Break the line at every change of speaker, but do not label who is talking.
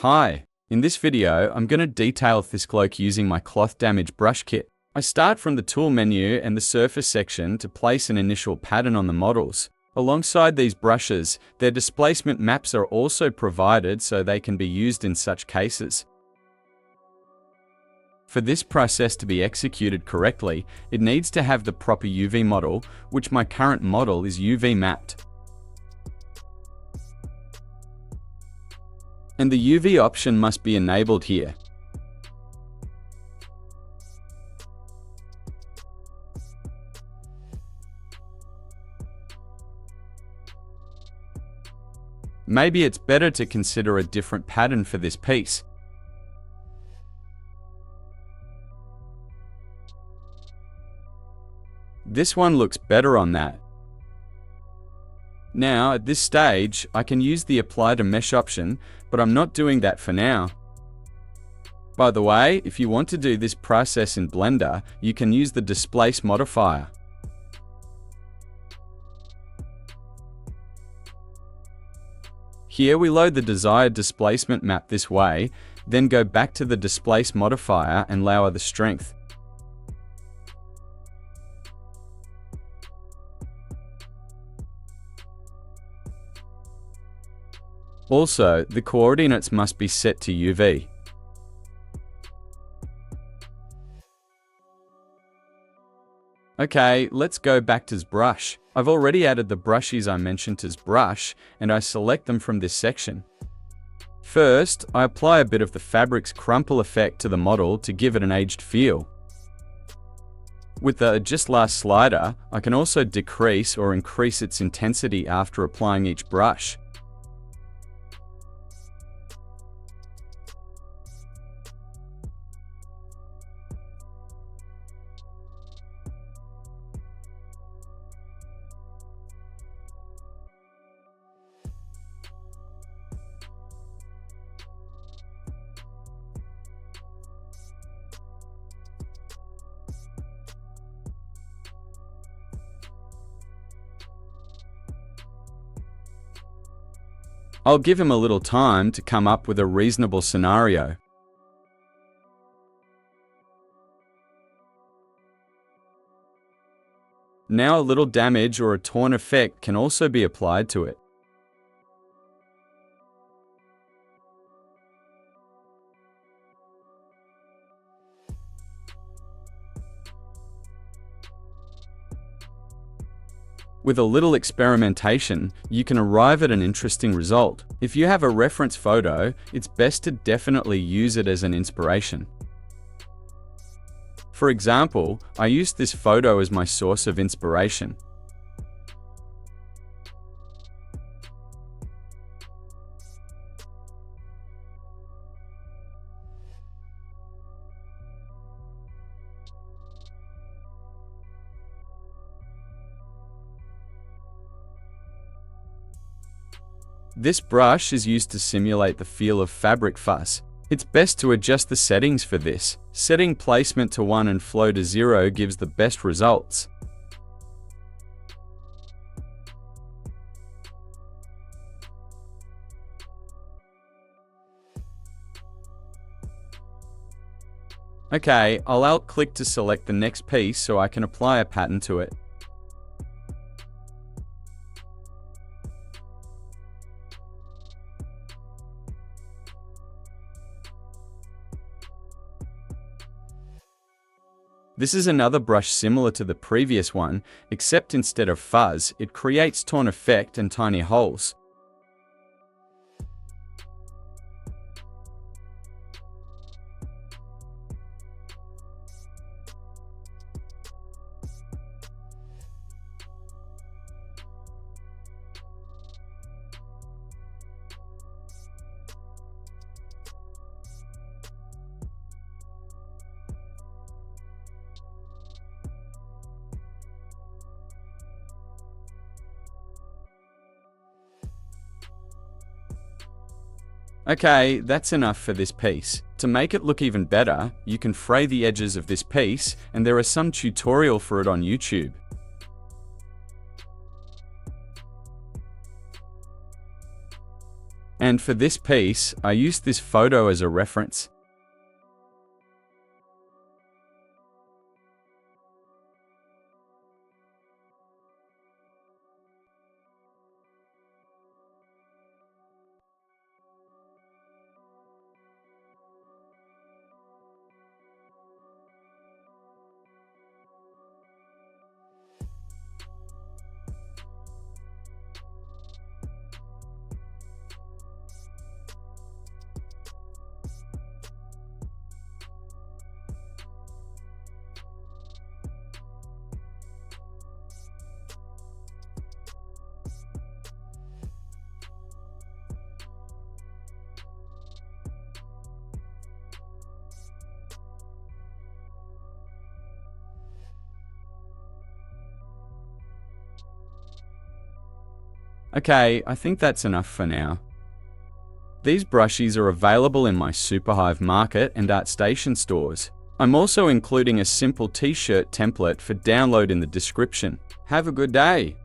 Hi, in this video I'm going to detail this cloak using my cloth damage brush kit. I start from the tool menu and the surface section to place an initial pattern on the models. Alongside these brushes, their displacement maps are also provided so they can be used in such cases. For this process to be executed correctly, it needs to have the proper UV model, which my current model is UV mapped. And the UV option must be enabled here. Maybe it's better to consider a different pattern for this piece. This one looks better on that. Now, at this stage, I can use the Apply to Mesh option, but I'm not doing that for now. By the way, if you want to do this process in Blender, you can use the Displace modifier. Here we load the desired displacement map this way, then go back to the Displace modifier and lower the strength. Also, the coordinates must be set to UV. Okay, let's go back to ZBrush. I've already added the brushes I mentioned to ZBrush, and I select them from this section. First, I apply a bit of the fabric's crumple effect to the model to give it an aged feel. With the Adjust Last slider, I can also decrease or increase its intensity after applying each brush. I'll give him a little time to come up with a reasonable scenario. Now a little damage or a torn effect can also be applied to it. With a little experimentation, you can arrive at an interesting result. If you have a reference photo, it's best to definitely use it as an inspiration. For example, I used this photo as my source of inspiration. This brush is used to simulate the feel of fabric fuss. It's best to adjust the settings for this. Setting placement to 1 and flow to 0 gives the best results. Okay, I'll alt-click to select the next piece so I can apply a pattern to it. This is another brush similar to the previous one, except instead of fuzz, it creates torn effect and tiny holes. Okay, that's enough for this piece. To make it look even better, you can fray the edges of this piece, and there are some tutorial for it on YouTube. And for this piece, I used this photo as a reference. Okay, I think that's enough for now. These brushes are available in my Superhive Market and ArtStation stores. I'm also including a simple t-shirt template for download in the description. Have a good day!